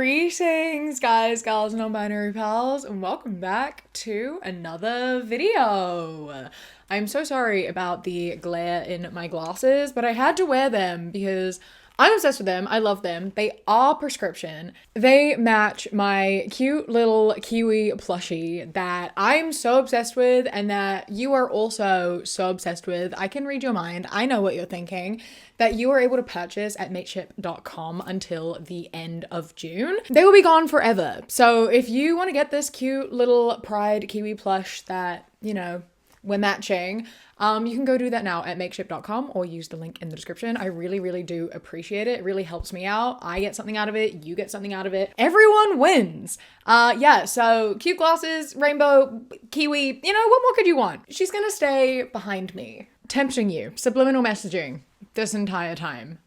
Greetings, guys, gals, non-binary pals, and welcome back to another video. I'm so sorry about the glare in my glasses, but I had to wear them because I'm obsessed with them. I love them. They are prescription. They match my cute little kiwi plushie that I'm so obsessed with and that you are also so obsessed with. I can read your mind. I know what you're thinking. That you are able to purchase at mateship.com until the end of June. They will be gone forever. So if you want to get this cute little pride kiwi plush that, you know, we're matching, you can go do that now at makeship.com or use the link in the description. I really, really do appreciate it. It really helps me out. I get something out of it. You get something out of it. Everyone wins. So cute glasses, rainbow, kiwi, you know, what more could you want? She's gonna stay behind me, tempting you, subliminal messaging this entire time.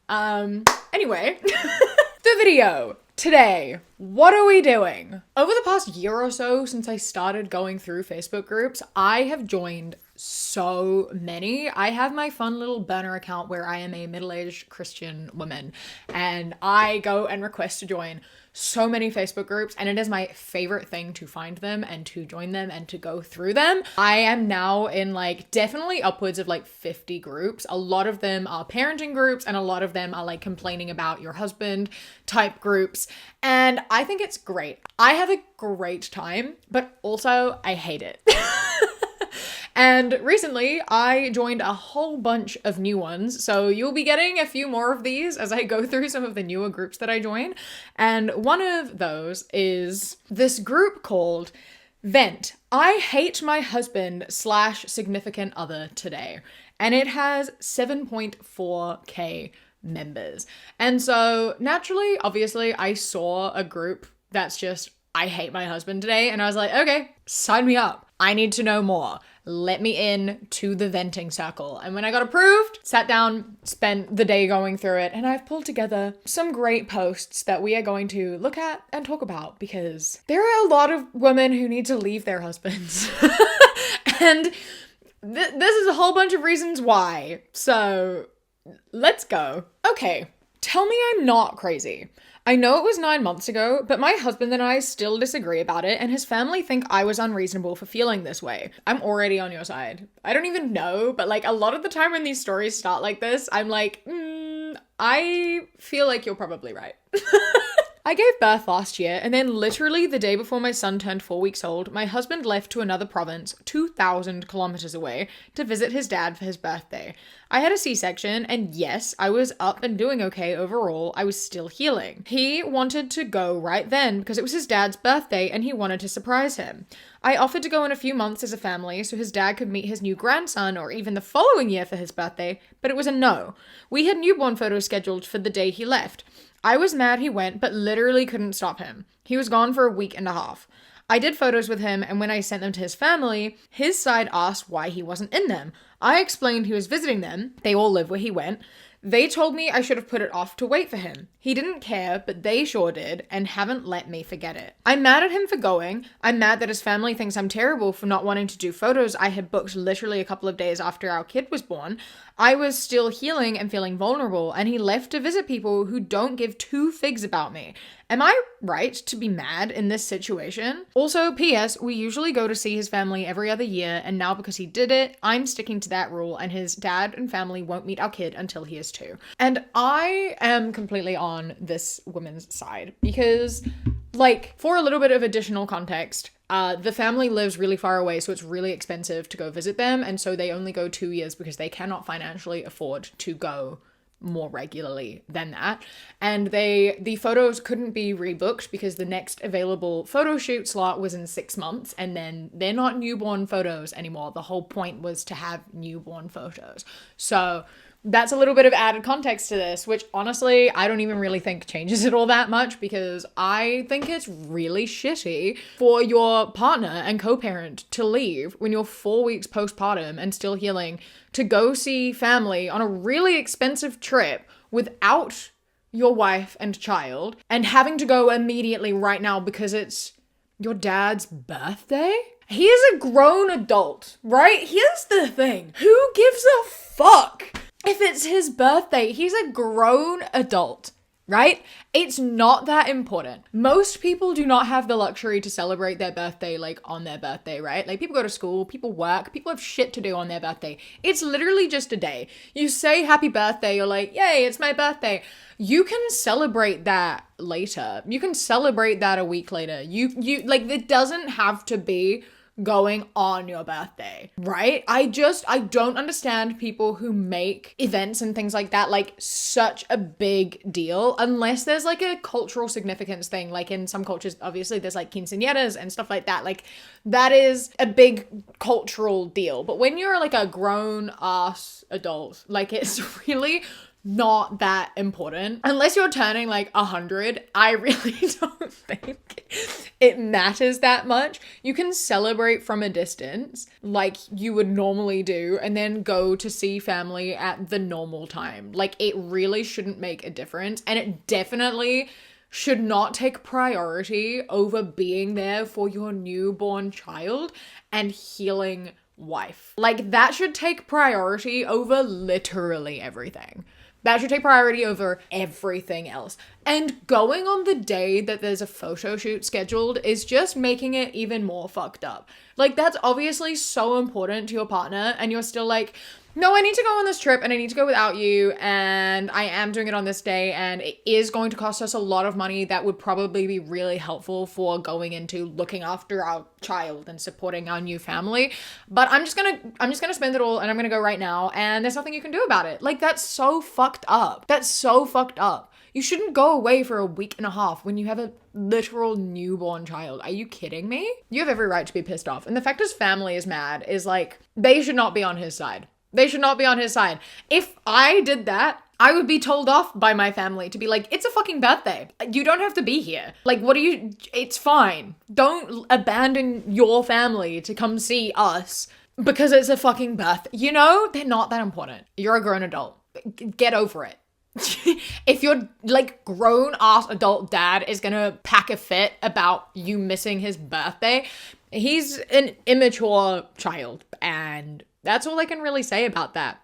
Anyway, the video. Today, what are we doing? Over the past year or so, since I started going through Facebook groups, I have joined so many. I have my fun little burner account where I am a middle-aged Christian woman, and I go and request to join so many Facebook groups, and it is my favorite thing to find them and to join them and to go through them. I am now in definitely upwards of 50 groups. A lot of them are parenting groups and a lot of them are complaining about your husband type groups. And I think it's great. I have a great time, but also I hate it. And recently I joined a whole bunch of new ones. So you'll be getting a few more of these as I go through some of the newer groups that I join. And one of those is this group called Vent. I hate my husband / significant other today. And it has 7.4k members. And so naturally, obviously, I saw a group that's just, I hate my husband today. And I was like, okay, sign me up. I need to know more. Let me in to the venting circle. And when I got approved, sat down, spent the day going through it, and I've pulled together some great posts that we are going to look at and talk about because there are a lot of women who need to leave their husbands. And this is a whole bunch of reasons why. So let's go. Okay, tell me I'm not crazy. I know it was 9 months ago, but my husband and I still disagree about it, and his family think I was unreasonable for feeling this way. I'm already on your side. I don't even know, but a lot of the time when these stories start like this, I'm like, I feel like you're probably right. I gave birth last year, and then literally the day before my son turned 4 weeks old, my husband left to another province, 2,000 kilometers away, to visit his dad for his birthday. I had a C-section, and yes, I was up and doing okay overall. I was still healing. He wanted to go right then because it was his dad's birthday, and he wanted to surprise him. I offered to go in a few months as a family so his dad could meet his new grandson or even the following year for his birthday, but it was a no. We had newborn photos scheduled for the day he left. I was mad he went, but literally couldn't stop him. He was gone for a week and a half. I did photos with him, and when I sent them to his family, his side asked why he wasn't in them. I explained he was visiting them. They all live where he went. They told me I should have put it off to wait for him. He didn't care, but they sure did, and haven't let me forget it. I'm mad at him for going. I'm mad that his family thinks I'm terrible for not wanting to do photos I had booked literally a couple of days after our kid was born. I was still healing and feeling vulnerable, and he left to visit people who don't give two figs about me. Am I right to be mad in this situation? Also, P.S., we usually go to see his family every other year, and now because he did it, I'm sticking to that rule, and his dad and family won't meet our kid until he is 2. And I am completely on this woman's side because, for a little bit of additional context, the family lives really far away, so it's really expensive to go visit them, and so they only go 2 years because they cannot financially afford to go more regularly than that. And the photos couldn't be rebooked because the next available photo shoot slot was in 6 months, and then they're not newborn photos anymore. The whole point was to have newborn photos. So that's a little bit of added context to this, which honestly, I don't even really think changes it all that much because I think it's really shitty for your partner and co-parent to leave when you're 4 weeks postpartum and still healing to go see family on a really expensive trip without your wife and child and having to go immediately right now because it's your dad's birthday? He is a grown adult, right? Here's the thing. Who gives a fuck? If it's his birthday, he's a grown adult. right? It's not that important. Most people do not have the luxury to celebrate their birthday like on their birthday, right? Like people go to school, people work, people have shit to do on their birthday. It's literally just a day. You say happy birthday, you're like, yay, it's my birthday. You can celebrate that later. You can celebrate that a week later. You like, it doesn't have to be going on your birthday, right? I don't understand people who make events and things like that like such a big deal unless there's like a cultural significance thing. Like in some cultures, obviously there's like quinceañeras and stuff like that. Like that is a big cultural deal. But when you're like a grown ass adult, like it's really not that important. Unless you're turning like 100, I really don't think it matters that much. You can celebrate from a distance like you would normally do and then go to see family at the normal time. Like it really shouldn't make a difference, and it definitely should not take priority over being there for your newborn child and healing wife. Like that should take priority over literally everything. That should take priority over everything else. And going on the day that there's a photo shoot scheduled is just making it even more fucked up. Like, that's obviously so important to your partner, and you're still like, no, I need to go on this trip and I need to go without you, and I am doing it on this day, and it is going to cost us a lot of money that would probably be really helpful for going into looking after our child and supporting our new family. But I'm just gonna spend it all, and I'm gonna go right now, and there's nothing you can do about it. Like, that's so fucked up. That's so fucked up. You shouldn't go away for a week and a half when you have a literal newborn child. Are you kidding me? You have every right to be pissed off. And the fact his family is mad is like, they should not be on his side. They should not be on his side. If I did that, I would be told off by my family to be like, it's a fucking birthday. You don't have to be here. Like, it's fine. Don't abandon your family to come see us because it's a fucking birthday. You know, they're not that important. You're a grown adult. Get over it. If your like grown ass adult dad is gonna pack a fit about you missing his birthday, he's an immature child, and that's all I can really say about that.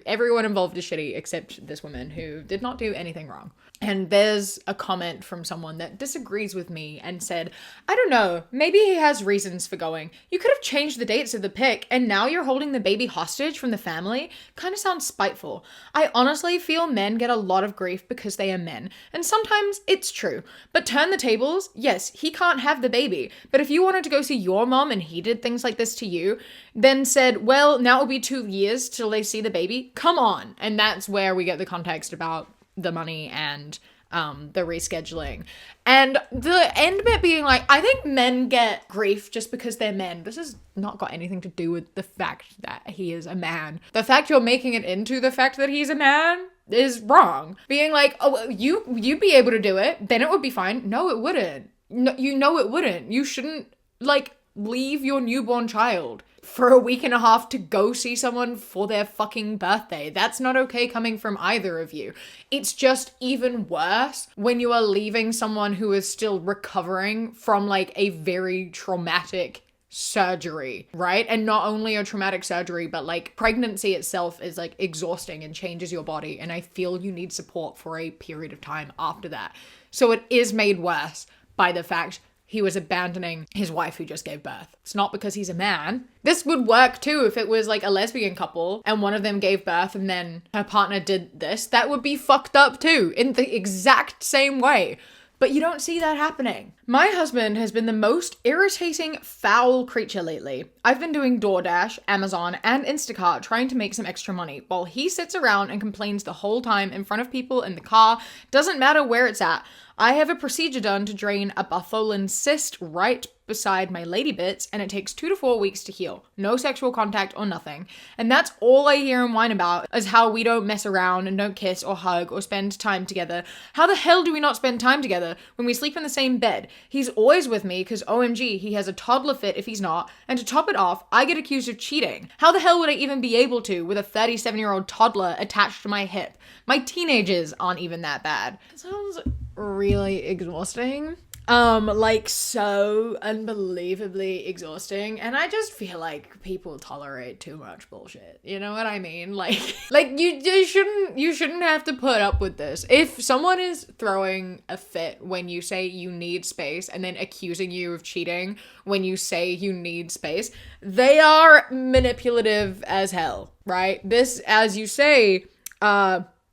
Everyone involved is shitty except this woman who did not do anything wrong. And there's a comment from someone that disagrees with me and said, I don't know, maybe he has reasons for going. You could have changed the dates of the pic and now you're holding the baby hostage from the family. Kind of sounds spiteful. I honestly feel men get a lot of grief because they are men. And sometimes it's true. But turn the tables, yes, he can't have the baby. But if you wanted to go see your mom and he did things like this to you, then said, well, now it'll be 2 years till they see the baby. Come on. And that's where we get the context about the money and the rescheduling. And the end bit being like, I think men get grief just because they're men. This has not got anything to do with the fact that he is a man. The fact you're making it into the fact that he's a man is wrong. Being like, oh, you'd be able to do it, then it would be fine. No, it wouldn't. No, you know it wouldn't. You shouldn't, like, leave your newborn child for a week and a half to go see someone for their fucking birthday. That's not okay coming from either of you. It's just even worse when you are leaving someone who is still recovering from like a very traumatic surgery, right? And not only a traumatic surgery, but like pregnancy itself is like exhausting and changes your body. And I feel you need support for a period of time after that. So it is made worse by the fact he was abandoning his wife who just gave birth. It's not because he's a man. This would work too if it was like a lesbian couple and one of them gave birth and then her partner did this. That would be fucked up too, in the exact same way. But you don't see that happening. My husband has been the most irritating, foul creature lately. I've been doing DoorDash, Amazon, and Instacart trying to make some extra money while he sits around and complains the whole time in front of people in the car. Doesn't matter where it's at. I have a procedure done to drain a Bartholin cyst right beside my lady bits, and it takes 2 to 4 weeks to heal. No sexual contact or nothing. And that's all I hear him whine about, is how we don't mess around and don't kiss or hug or spend time together. How the hell do we not spend time together when we sleep in the same bed? He's always with me because OMG, he has a toddler fit if he's not, and to top it off, I get accused of cheating. How the hell would I even be able to with a 37-year-old toddler attached to my hip? My teenagers aren't even that bad. It sounds really exhausting. Like so unbelievably exhausting, and I just feel like people tolerate too much bullshit. You know what I mean? Like you shouldn't have to put up with this. If someone is throwing a fit when you say you need space and then accusing you of cheating when you say you need space, they are manipulative as hell, right? This, as you say,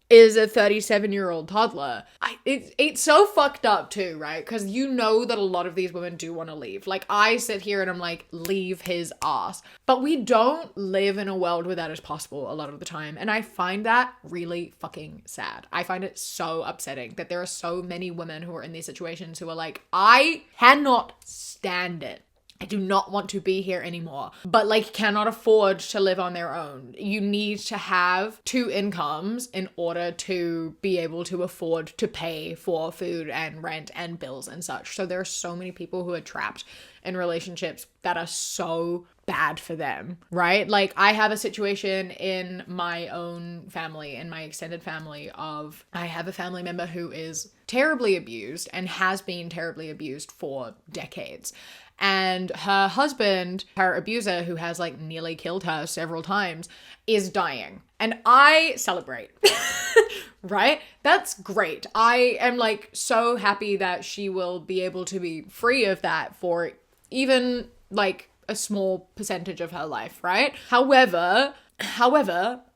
is a 37-year-old toddler. It's so fucked up too, right? Because you know that a lot of these women do want to leave. Like, I sit here and I'm like, leave his ass. But we don't live in a world where that is possible a lot of the time. And I find that really fucking sad. I find it so upsetting that there are so many women who are in these situations who are like, I cannot stand it. I do not want to be here anymore, but like cannot afford to live on their own. You need to have two incomes in order to be able to afford to pay for food and rent and bills and such. So there are so many people who are trapped in relationships that are so bad for them, right? Like, I have a situation in my own family, in my extended family, of I have a family member who is terribly abused and has been terribly abused for decades. And her husband, her abuser, who has like nearly killed her several times, is dying. And I celebrate, right? That's great. I am like so happy that she will be able to be free of that for even like a small percentage of her life, right? However,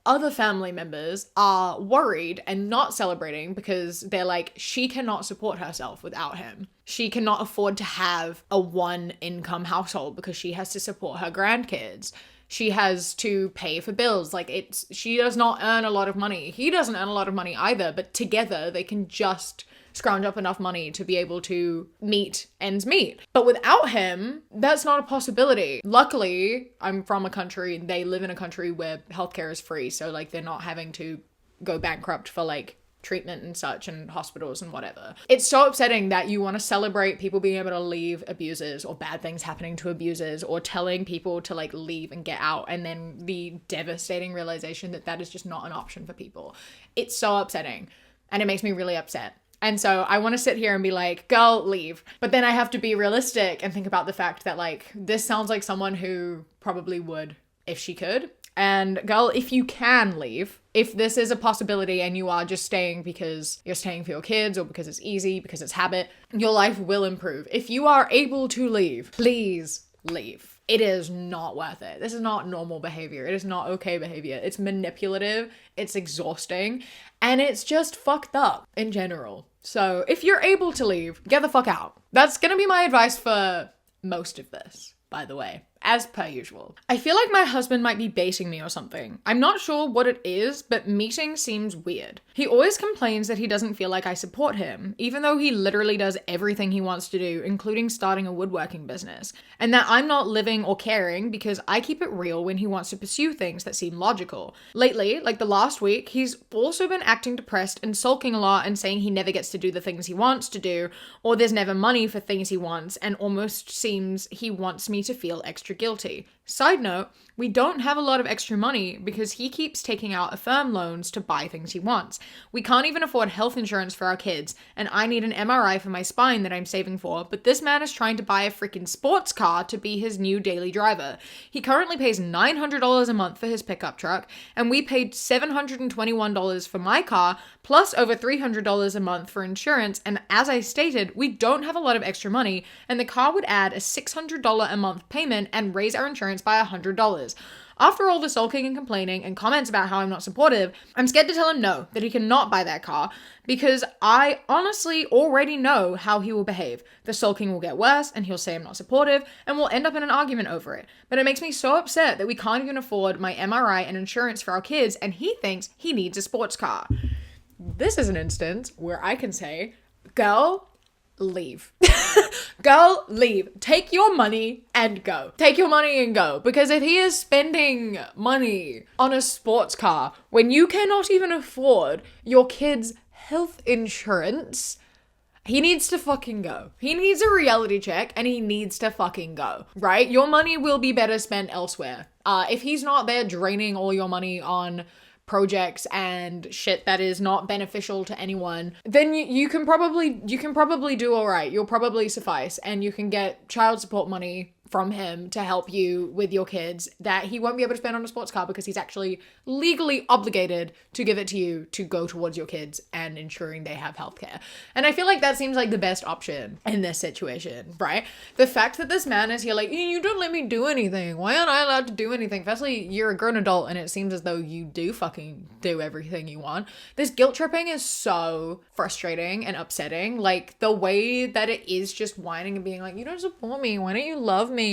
other family members are worried and not celebrating because they're like, she cannot support herself without him. She cannot afford to have a one income household because she has to support her grandkids. She has to pay for bills. Like, she does not earn a lot of money. He doesn't earn a lot of money either, but together they can just scrounge up enough money to be able to meet ends meet. But without him, that's not a possibility. Luckily, I'm from a country, they live in a country where healthcare is free. So like, they're not having to go bankrupt for like treatment and such and hospitals and whatever. It's so upsetting that you want to celebrate people being able to leave abusers or bad things happening to abusers or telling people to like leave and get out, and then the devastating realization that that is just not an option for people. It's so upsetting and it makes me really upset. And so I want to sit here and be like, girl, leave. But then I have to be realistic and think about the fact that like, this sounds like someone who probably would if she could. And girl, if you can leave, if this is a possibility and you are just staying because you're staying for your kids or because it's easy, because it's habit, your life will improve. If you are able to leave, please leave. It is not worth it. This is not normal behavior. It is not okay behavior. It's manipulative, it's exhausting, and it's just fucked up in general. So if you're able to leave, get the fuck out. That's gonna be my advice for most of this, by the way. As per usual. I feel like my husband might be baiting me or something. I'm not sure what it is, but meeting seems weird. He always complains that he doesn't feel like I support him, even though he literally does everything he wants to do, including starting a woodworking business. And that I'm not living or caring because I keep it real when he wants to pursue things that seem logical. Lately, like the last week, he's also been acting depressed and sulking a lot and saying he never gets to do the things he wants to do, or there's never money for things he wants, and almost seems he wants me to feel extra guilty. Side note, we don't have a lot of extra money because he keeps taking out affirm loans to buy things he wants. We can't even afford health insurance for our kids, and I need an MRI for my spine that I'm saving for, but this man is trying to buy a freaking sports car to be his new daily driver. He currently pays $900 a month for his pickup truck, and we paid $721 for my car, plus over $300 a month for insurance, and as I stated, we don't have a lot of extra money, and the car would add a $600 a month payment and raise our insurance by $100. After all the sulking and complaining and comments about how I'm not supportive, I'm scared to tell him no, that he cannot buy that car, because I honestly already know how he will behave. The sulking will get worse, and he'll say I'm not supportive, and we'll end up in an argument over it. But it makes me so upset that we can't even afford my MRI and insurance for our kids, and he thinks he needs a sports car. This is an instance where I can say, girl, leave. Girl, leave. Take your money and go. Take your money and go. Because if he is spending money on a sports car when you cannot even afford your kid's health insurance, he needs to fucking go. He needs a reality check and he needs to fucking go, right? Your money will be better spent elsewhere. If he's not there draining all your money on projects and shit that is not beneficial to anyone, then you can probably do all right. You'll probably suffice, and you can get child support money from him to help you with your kids that he won't be able to spend on a sports car because he's actually legally obligated to give it to you to go towards your kids and ensuring they have healthcare. And I feel like that seems like the best option in this situation, right? The fact that this man is here like, you don't let me do anything. Why aren't I allowed to do anything? Firstly, you're a grown adult and it seems as though you do fucking do everything you want. This guilt tripping is so frustrating and upsetting. Like the way that it is just whining and being like, you don't support me. Why don't you love me?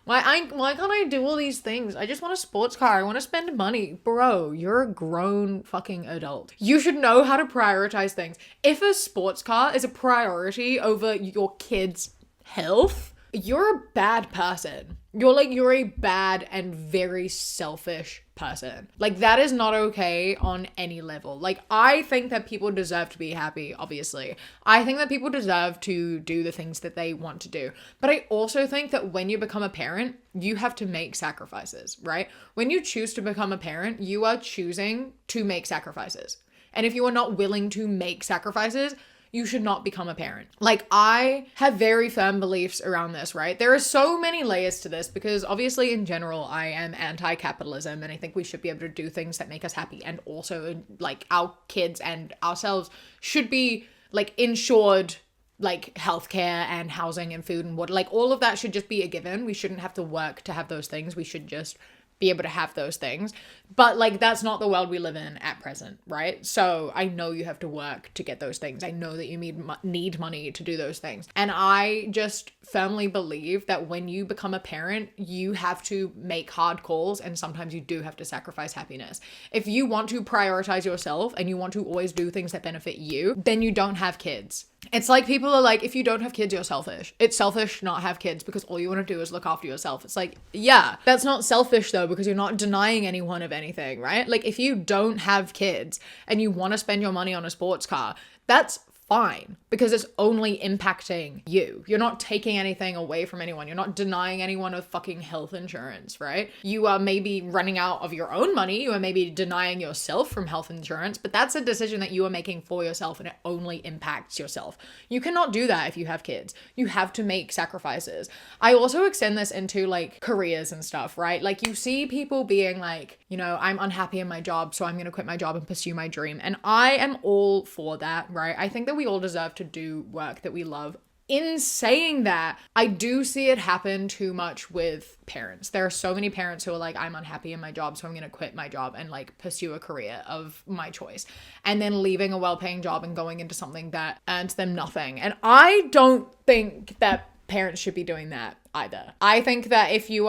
Why can't I do all these things? I just want a sports car. I want to spend money. Bro, you're a grown fucking adult. You should know how to prioritize things. If a sports car is a priority over your kid's health, you're a bad person. You're a bad and very selfish person. Like, that is not okay on any level. Like, I think that people deserve to be happy, obviously. I think that people deserve to do the things that they want to do. But I also think that when you become a parent, you have to make sacrifices, right? When you choose to become a parent, you are choosing to make sacrifices. And if you are not willing to make sacrifices, you should not become a parent. Like, I have very firm beliefs around this, right? There are so many layers to this because obviously in general, I am anti-capitalism and I think we should be able to do things that make us happy. And also like our kids and ourselves should be like insured, like healthcare and housing and food and water. Like all of that should just be a given. We shouldn't have to work to have those things. We should just be able to have those things. But like, that's not the world we live in at present, right? So I know you have to work to get those things. I know that you need money to do those things. And I just firmly believe that when you become a parent, you have to make hard calls and sometimes you do have to sacrifice happiness. If you want to prioritize yourself and you want to always do things that benefit you, then you don't have kids. It's like people are like, if you don't have kids, you're selfish. It's selfish to not have kids because all you want to do is look after yourself. It's like, yeah, that's not selfish though, because you're not denying anyone of anything, right? Like if you don't have kids and you want to spend your money on a sports car, that's fine because it's only impacting you. You're not taking anything away from anyone. You're not denying anyone of fucking health insurance, right? You are maybe running out of your own money. You are maybe denying yourself from health insurance, but that's a decision that you are making for yourself and it only impacts yourself. You cannot do that if you have kids. You have to make sacrifices. I also extend this into like careers and stuff, right? Like you see people being like, you know, I'm unhappy in my job, so I'm going to quit my job and pursue my dream. And I am all for that, right? I think that we all deserve to do work that we love. In saying that, I do see it happen too much with parents. There are so many parents who are like, I'm unhappy in my job, so I'm going to quit my job and like pursue a career of my choice. And then leaving a well-paying job and going into something that earns them nothing. And I don't think that parents should be doing that either. I think that if you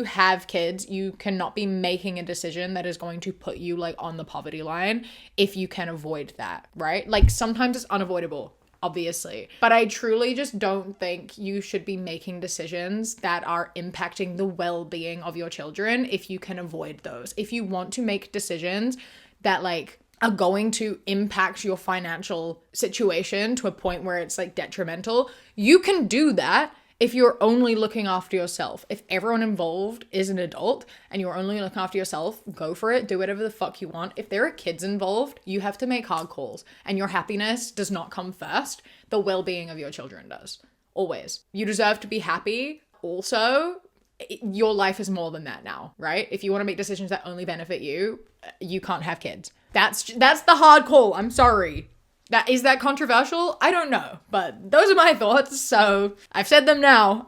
have kids, you cannot be making a decision that is going to put you like on the poverty line if you can avoid that, right? Like sometimes it's unavoidable, obviously, but I truly just don't think you should be making decisions that are impacting the well-being of your children if you can avoid those. If you want to make decisions that like are going to impact your financial situation to a point where it's like detrimental, you can do that if you're only looking after yourself. If everyone involved is an adult and you're only looking after yourself, go for it. Do whatever the fuck you want. If there are kids involved, you have to make hard calls and your happiness does not come first. The well-being of your children does. Always. You deserve to be happy. Also, your life is more than that now, right? If you want to make decisions that only benefit you, you can't have kids. That's the hard call. I'm sorry. Is that controversial? I don't know, but those are my thoughts, so I've said them now.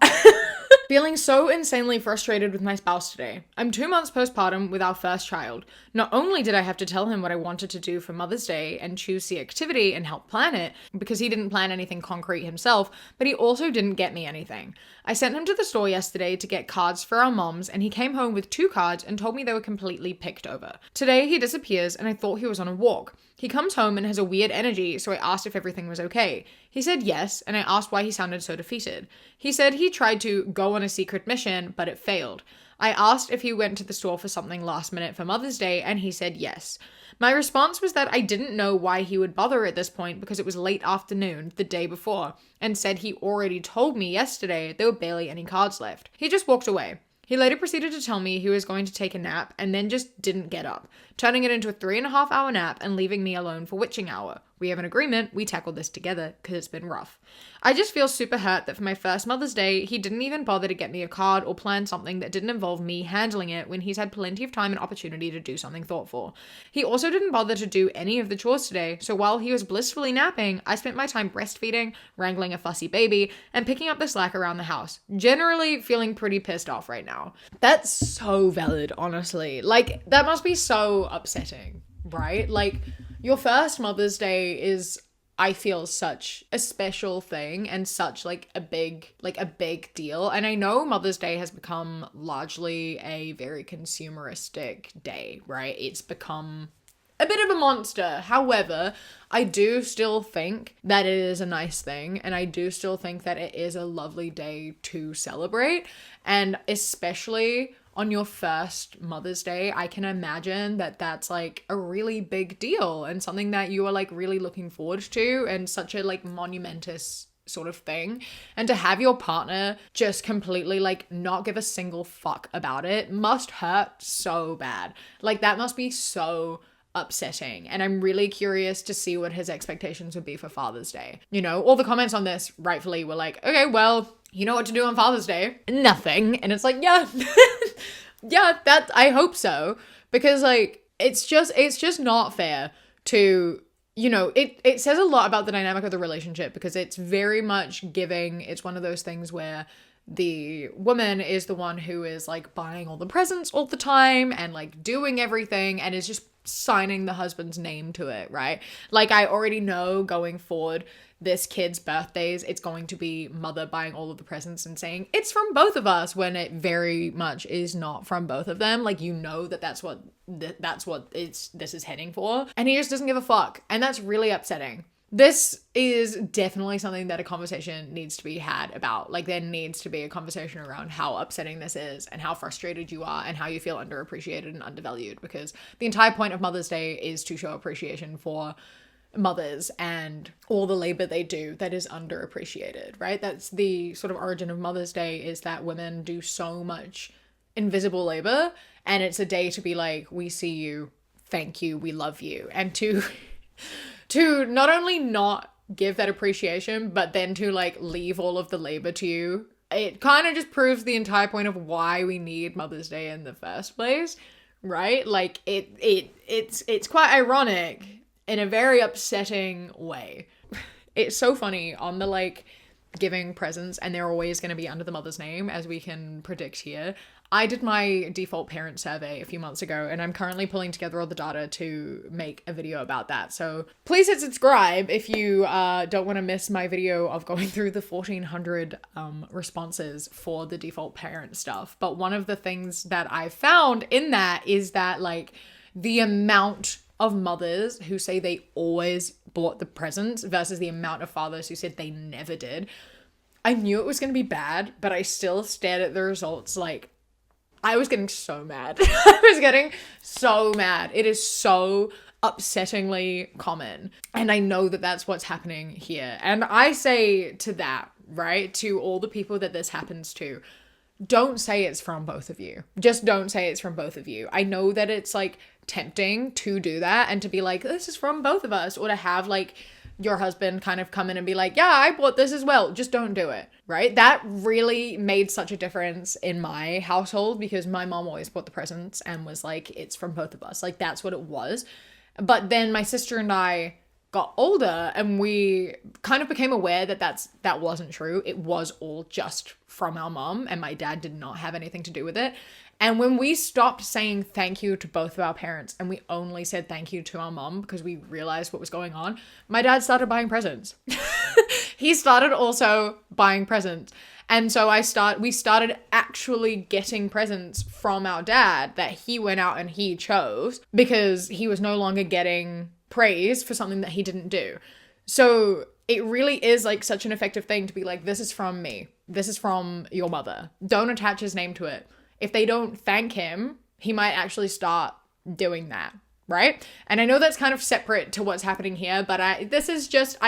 Feeling so insanely frustrated with my spouse today. I'm 2 months postpartum with our first child. Not only did I have to tell him what I wanted to do for Mother's Day and choose the activity and help plan it, because he didn't plan anything concrete himself, but he also didn't get me anything. I sent him to the store yesterday to get cards for our moms, and he came home with 2 cards and told me they were completely picked over. Today he disappears and I thought he was on a walk. He comes home and has a weird energy, so I asked if everything was okay. He said yes, and I asked why he sounded so defeated. He said he tried to go on a secret mission, but it failed. I asked if he went to the store for something last minute for Mother's Day, and he said yes. My response was that I didn't know why he would bother at this point because it was late afternoon, the day before, and said he already told me yesterday there were barely any cards left. He just walked away. He later proceeded to tell me he was going to take a nap and then just didn't get up, turning it into a 3.5 hour nap and leaving me alone for witching hour. We have an agreement, we tackled this together because it's been rough. I just feel super hurt that for my first Mother's Day, he didn't even bother to get me a card or plan something that didn't involve me handling it when he's had plenty of time and opportunity to do something thoughtful. He also didn't bother to do any of the chores today, so while he was blissfully napping, I spent my time breastfeeding, wrangling a fussy baby, and picking up the slack around the house. Generally feeling pretty pissed off right now. That's so valid, honestly. Like, that must be so upsetting, right? Like, your first Mother's Day is, I feel, such a special thing and such like a big deal. And I know Mother's Day has become largely a very consumeristic day, right? It's become a bit of a monster. However, I do still think that it is a nice thing, and I do still think that it is a lovely day to celebrate. And especially on your first Mother's Day, I can imagine that that's like a really big deal and something that you are like really looking forward to, and such a like monumentous sort of thing. And to have your partner just completely like not give a single fuck about it must hurt so bad. Like, that must be so upsetting. And I'm really curious to see what his expectations would be for Father's Day. You know, all the comments on this rightfully were like, okay, well, you know what to do on Father's Day? Nothing. And it's like, yeah, yeah, that, I hope so. Because like, it's just not fair to, you know, it says a lot about the dynamic of the relationship, because it's very much giving. It's one of those things where the woman is the one who is like buying all the presents all the time and like doing everything and is just signing the husband's name to it, right? Like, I already know going forward, this kid's birthdays, it's going to be mother buying all of the presents and saying it's from both of us, when it very much is not from both of them. Like, you know that's what this is heading for, and he just doesn't give a fuck, and that's really upsetting. This is definitely something that a conversation needs to be had about. Like, there needs to be a conversation around how upsetting this is and how frustrated you are and how you feel underappreciated and undervalued, because the entire point of Mother's Day is to show appreciation for mothers and all the labor they do that is underappreciated, right? That's the sort of origin of Mother's Day, is that women do so much invisible labor, and it's a day to be like, we see you, thank you, we love you, and to not only not give that appreciation, but then to like leave all of the labor to you. It kind of just proves the entire point of why we need Mother's Day in the first place, right? Like, it's quite ironic in a very upsetting way. It's so funny on the like giving presents, and they're always going to be under the mother's name, as we can predict here. I did my default parent survey a few months ago, and I'm currently pulling together all the data to make a video about that. So please hit subscribe if you don't want to miss my video of going through the 1,400 responses for the default parent stuff. But one of the things that I found in that is that like the amount of mothers who say they always bought the presents versus the amount of fathers who said they never did. I knew it was going to be bad, but I still stared at the results like I was getting so mad. I was getting so mad. It is so upsettingly common. And I know that that's what's happening here. And I say to that, right, to all the people that this happens to, don't say it's from both of you. Just don't say it's from both of you. I know that it's like tempting to do that and to be like, this is from both of us, or to have like your husband kind of come in and be like, yeah, I bought this as well. Just don't do it, right? That really made such a difference in my household, because my mom always bought the presents and was like, it's from both of us. Like, that's what it was. But then my sister and I got older and we kind of became aware that that wasn't true. It was all just from our mom, and my dad did not have anything to do with it. And when we stopped saying thank you to both of our parents and we only said thank you to our mom because we realized what was going on, my dad started buying presents. He started also buying presents. And so we started actually getting presents from our dad that he went out and he chose, because he was no longer getting praise for something that he didn't do. So it really is like such an effective thing to be like, this is from me. This is from your mother. Don't attach his name to it. If they don't thank him, he might actually start doing that, right? And I know that's kind of separate to what's happening here, but I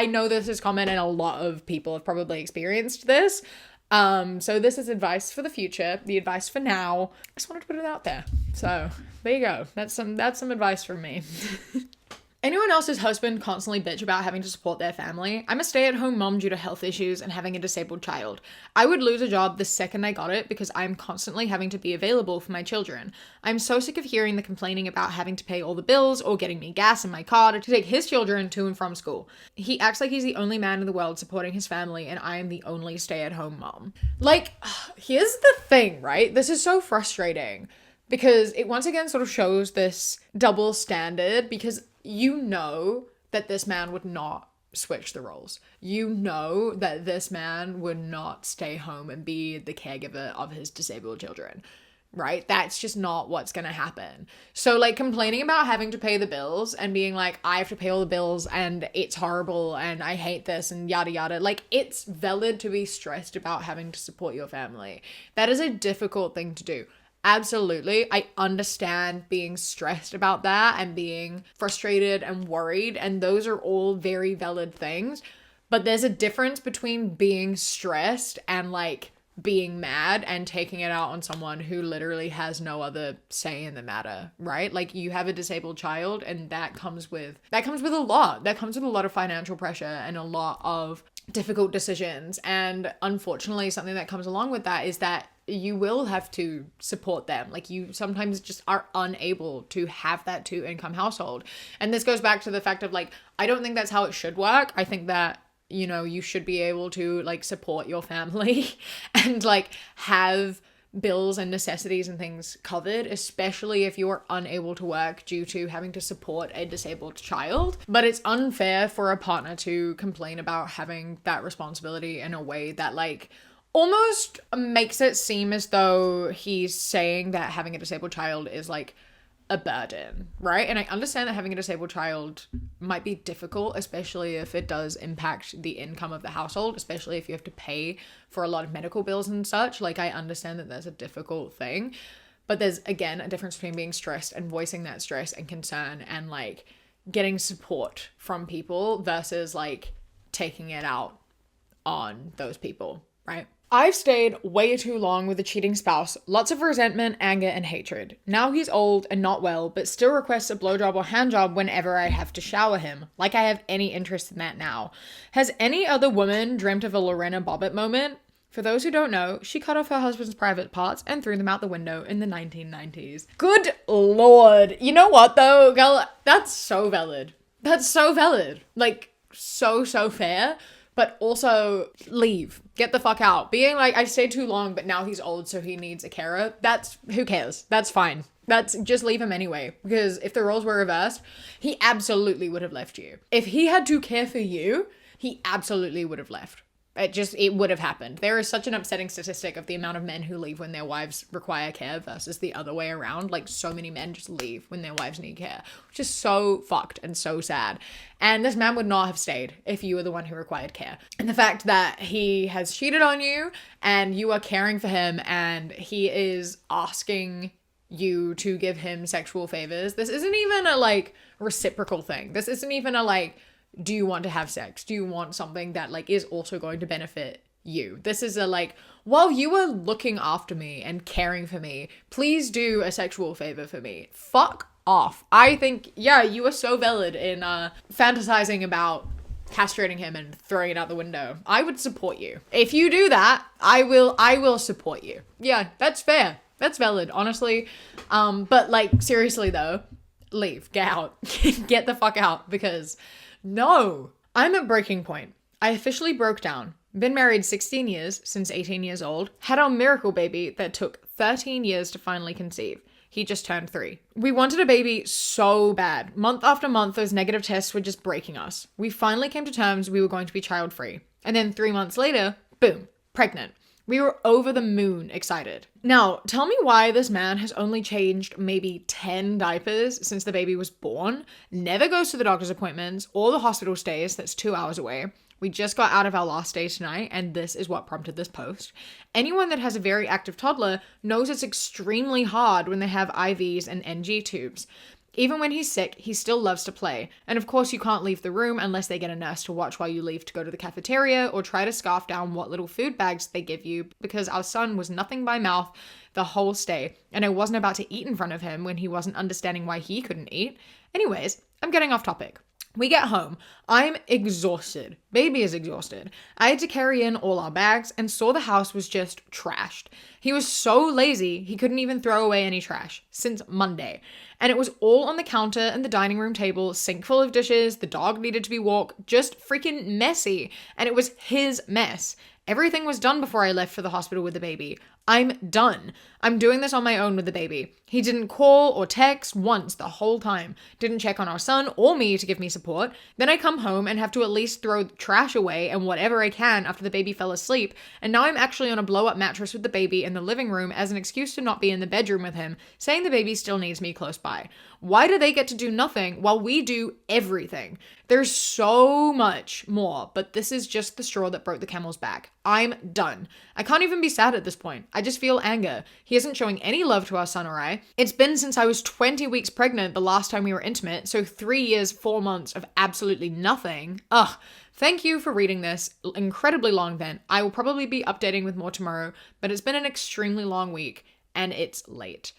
know this is common and a lot of people have probably experienced this. So this is advice for the future, the advice for now. I just wanted to put it out there. So there you go. That's some advice from me. Anyone else's husband constantly bitch about having to support their family? I'm a stay-at-home mom due to health issues and having a disabled child. I would lose a job the second I got it because I'm constantly having to be available for my children. I'm so sick of hearing the complaining about having to pay all the bills or getting me gas in my car to take his children to and from school. He acts like he's the only man in the world supporting his family and I am the only stay-at-home mom. Like, here's the thing, right? This is so frustrating because it once again sort of shows this double standard because you know that this man would not switch the roles. You know that this man would not stay home and be the caregiver of his disabled children, right? That's just not what's gonna happen. So like complaining about having to pay the bills and being like, I have to pay all the bills and it's horrible and I hate this and yada yada. Like, it's valid to be stressed about having to support your family. That is a difficult thing to do. Absolutely. I understand being stressed about that and being frustrated and worried, and those are all very valid things. But there's a difference between being stressed and like being mad and taking it out on someone who literally has no other say in the matter, right? Like, you have a disabled child and that comes with a lot. That comes with a lot of financial pressure and a lot of difficult decisions. And unfortunately, something that comes along with that is that you will have to support them. Like, you sometimes just are unable to have that two income household. And this goes back to the fact of like, I don't think that's how it should work. I think that, you know, you should be able to like support your family and like have bills and necessities and things covered, especially if you're unable to work due to having to support a disabled child. But it's unfair for a partner to complain about having that responsibility in a way that like almost makes it seem as though he's saying that having a disabled child is like a burden, right? And I understand that having a disabled child might be difficult, especially if it does impact the income of the household, especially if you have to pay for a lot of medical bills and such. Like, I understand that that's a difficult thing, but there's again a difference between being stressed and voicing that stress and concern and like getting support from people versus like taking it out on those people, right? I've stayed way too long with a cheating spouse, lots of resentment, anger, and hatred. Now he's old and not well, but still requests a blowjob or handjob whenever I have to shower him, like I have any interest in that now. Has any other woman dreamt of a Lorena Bobbitt moment? For those who don't know, she cut off her husband's private parts and threw them out the window in the 1990s. Good lord. You know what though, girl? That's so valid. That's so valid. Like, so fair. But also, leave. Get the fuck out. Being like, I stayed too long, but now he's old, so he needs a carer. That's, who cares? That's fine. That's, just leave him anyway. Because if the roles were reversed, he absolutely would have left you. If he had to care for you, he absolutely would have left. It would have happened. There is such an upsetting statistic of the amount of men who leave when their wives require care versus the other way around. Like, so many men just leave when their wives need care, which is so fucked and so sad. And this man would not have stayed if you were the one who required care. And the fact that he has cheated on you and you are caring for him and he is asking you to give him sexual favors, this isn't even a like reciprocal thing. This isn't even a like, do you want to have sex? Do you want something that like is also going to benefit you? This is a like, while you are looking after me and caring for me, please do a sexual favor for me. Fuck off. I think, yeah, you are so valid in fantasizing about castrating him and throwing it out the window. I would support you. If you do that, I will support you. Yeah, that's fair. That's valid, honestly. But like, seriously though, leave, get out, get the fuck out, because no, I'm at breaking point. I officially broke down. Been married 16 years, since 18 years old. Had our miracle baby that took 13 years to finally conceive. He just turned 3. We wanted a baby so bad. Month after month, those negative tests were just breaking us. We finally came to terms we were going to be child-free. And then 3 months later, boom, pregnant. We were over the moon excited. Now, tell me why this man has only changed maybe 10 diapers since the baby was born, never goes to the doctor's appointments or the hospital stays that's 2 hours away. We just got out of our last day tonight, and this is what prompted this post. Anyone that has a very active toddler knows it's extremely hard when they have IVs and NG tubes. Even when he's sick, he still loves to play. And of course, you can't leave the room unless they get a nurse to watch while you leave to go to the cafeteria or try to scarf down what little food bags they give you, because our son was nothing by mouth the whole stay. And I wasn't about to eat in front of him when he wasn't understanding why he couldn't eat. Anyways, I'm getting off topic. We get home. I'm exhausted. Baby is exhausted. I had to carry in all our bags and saw the house was just trashed. He was so lazy, he couldn't even throw away any trash since Monday. And it was all on the counter and the dining room table, sink full of dishes, the dog needed to be walked, just freaking messy. And it was his mess. Everything was done before I left for the hospital with the baby. I'm done. I'm doing this on my own with the baby. He didn't call or text once the whole time. Didn't check on our son or me to give me support. Then I come home and have to at least throw trash away and whatever I can after the baby fell asleep. And now I'm actually on a blow-up mattress with the baby in the living room as an excuse to not be in the bedroom with him, saying the baby still needs me close by. Why do they get to do nothing while we do everything? There's so much more, but this is just the straw that broke the camel's back. I'm done. I can't even be sad at this point. I just feel anger. He isn't showing any love to our son or I. It's been since I was 20 weeks pregnant the last time we were intimate, so 3 years, 4 months of absolutely nothing. Ugh. Thank you for reading this incredibly long vent. I will probably be updating with more tomorrow, but it's been an extremely long week. And it's late.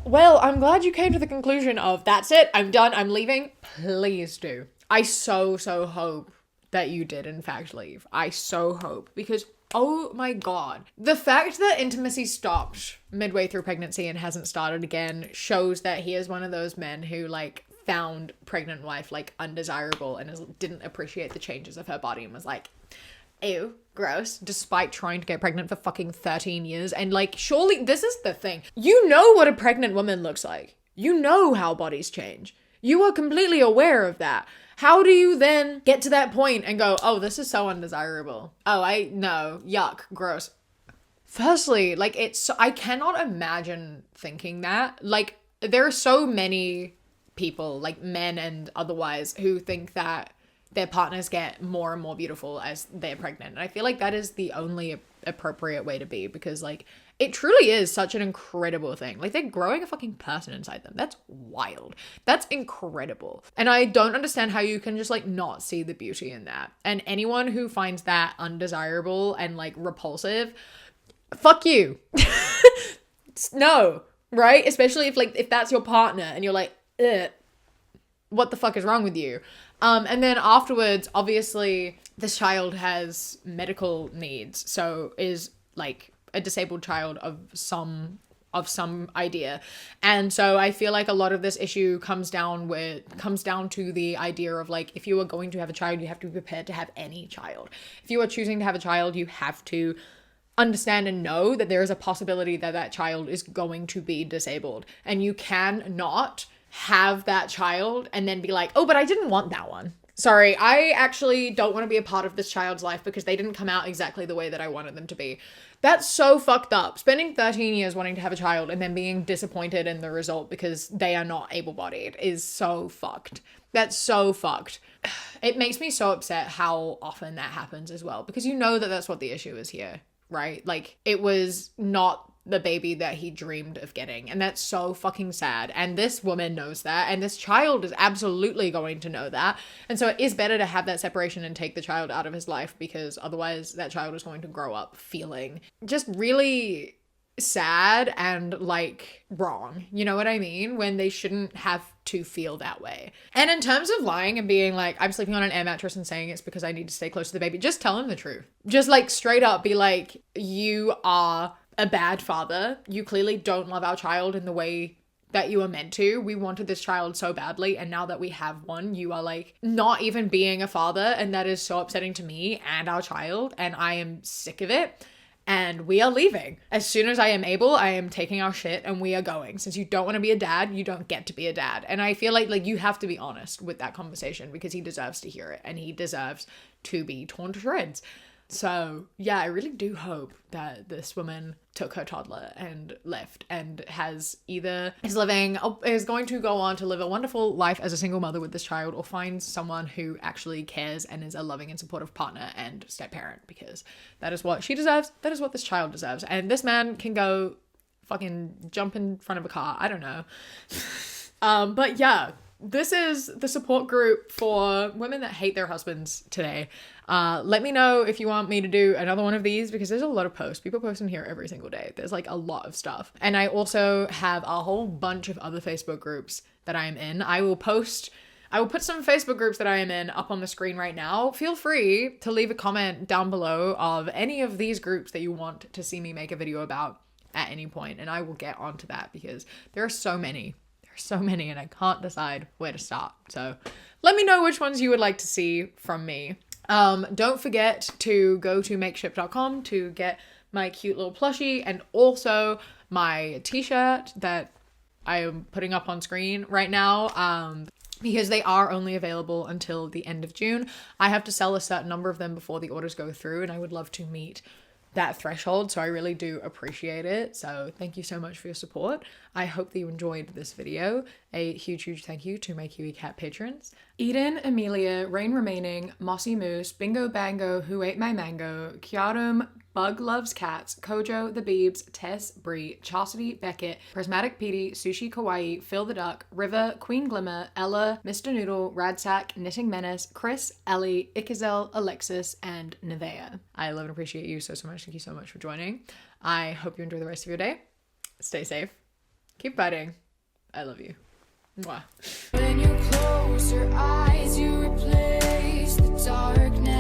Well, I'm glad you came to the conclusion of, that's it, I'm done, I'm leaving. Please do. I so hope that you did in fact leave. I so hope, because oh my God. The fact that intimacy stopped midway through pregnancy and hasn't started again shows that he is one of those men who like found pregnant wife like undesirable and didn't appreciate the changes of her body and was like, ew, gross, despite trying to get pregnant for fucking 13 years. And like, surely this is the thing. You know what a pregnant woman looks like. You know how bodies change. You are completely aware of that. How do you then get to that point and go, oh, this is so undesirable? Oh, no, yuck, gross. Firstly, like I cannot imagine thinking that. Like there are so many people, like men and otherwise, who think that their partners get more and more beautiful as they're pregnant. And I feel like that is the only appropriate way to be, because like it truly is such an incredible thing. Like they're growing a fucking person inside them. That's wild. That's incredible. And I don't understand how you can just like not see the beauty in that. And anyone who finds that undesirable and like repulsive, fuck you. No, right? Especially if that's your partner and you're like, ugh, what the fuck is wrong with you? And then afterwards, obviously, this child has medical needs, so is like a disabled child of some idea. And so I feel like a lot of this issue comes down to the idea of like, if you are going to have a child, you have to be prepared to have any child. If you are choosing to have a child, you have to understand and know that there is a possibility that that child is going to be disabled, and you cannot have that child and then be like, oh, but I didn't want that one. Sorry, I actually don't want to be a part of this child's life because they didn't come out exactly the way that I wanted them to be. That's so fucked up. Spending 13 years wanting to have a child and then being disappointed in the result because they are not able-bodied is so fucked. That's so fucked. It makes me so upset how often that happens as well, because you know that that's what the issue is here, right? Like, it was not the baby that he dreamed of getting, and that's so fucking sad. And this woman knows that, and this child is absolutely going to know that, and so it is better to have that separation and take the child out of his life, because otherwise that child is going to grow up feeling just really sad and like wrong, you know what I mean, when they shouldn't have to feel that way. And in terms of lying and being like, I'm sleeping on an air mattress and saying it's because I need to stay close to the baby, just tell him the truth. Just like straight up be like, you are a bad father. You clearly don't love our child in the way that you were meant to. We wanted this child so badly, and now that we have one, you are like not even being a father, and that is so upsetting to me and our child, and I am sick of it. And we are leaving. As soon as I am able, I am taking our shit and we are going. Since you don't want to be a dad, you don't get to be a dad. And I feel like you have to be honest with that conversation, because he deserves to hear it and he deserves to be torn to shreds. So yeah, I really do hope that this woman took her toddler and left and is going to go on to live a wonderful life as a single mother with this child, or find someone who actually cares and is a loving and supportive partner and step parent, because that is what she deserves. That is what this child deserves. And this man can go fucking jump in front of a car. I don't know. But yeah, this is the support group for women that hate their husbands today. Let me know if you want me to do another one of these, because there's a lot of posts. People post in here every single day. There's like a lot of stuff. And I also have a whole bunch of other Facebook groups that I am in. I will put some Facebook groups that I am in up on the screen right now. Feel free to leave a comment down below of any of these groups that you want to see me make a video about at any point, and I will get onto that, because there are so many. So many, and I can't decide where to start. So let me know which ones you would like to see from me. Don't forget to go to makeship.com to get my cute little plushie, and also my t-shirt that I am putting up on screen right now, because they are only available until the end of June. I have to sell a certain number of them before the orders go through, and I would love to meet that threshold, so I really do appreciate it. So thank you so much for your support. I hope that you enjoyed this video. A huge thank you to my Kiwi Cat patrons: Eden, Amelia, Rain Remaining, Mossy Moose, Bingo Bango, Who Ate My Mango, Kiarum, Bug Loves Cats, Kojo, The Beebs, Tess, Bree, Chastity, Beckett, Prismatic Petey, Sushi Kawaii, Phil the Duck, River, Queen Glimmer, Ella, Mr. Noodle, Radsack, Knitting Menace, Chris, Ellie, Ikazel, Alexis, and Nevea. I love and appreciate you so much. Thank you so much for joining. I hope you enjoy the rest of your day. Stay safe. Keep fighting. I love you. Mwah. When you close your eyes, you replace the darkness.